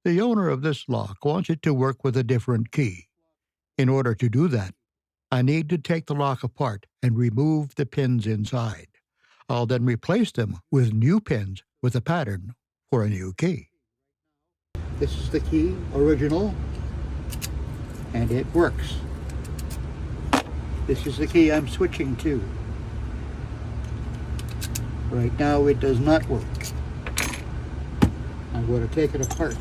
The owner of this lock wants it to work with a different key. In order to do that, I need to take the lock apart and remove the pins inside. I'll then replace them with new pins with a pattern for a new key. This is the key, original, and it works. This is the key I'm switching to. Right now it does not work. I'm going to take it apart.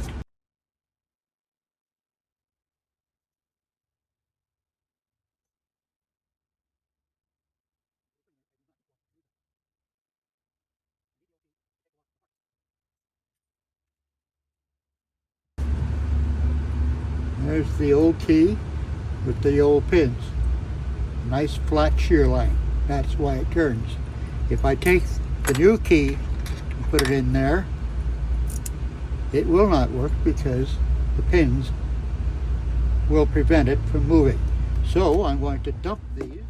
There's the old key with the old pins. Nice flat shear line. That's why it turns. If I take the new key and put it in there, it will not work because the pins will prevent it from moving. So I'm going to dump these.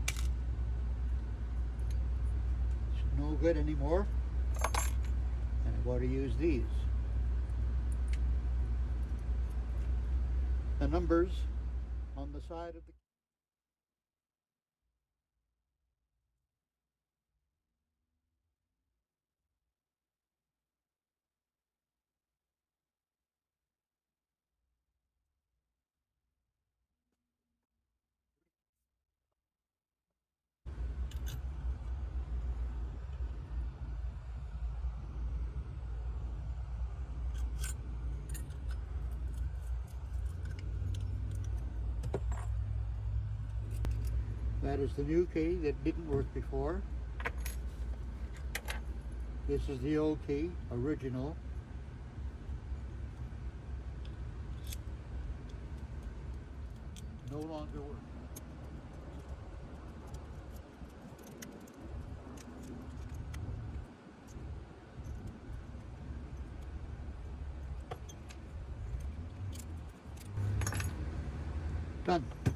It's no good anymore. And I'm going to use these. The numbers on the side of the That is the new key that didn't work before. This is the old key, original. No longer works. Done.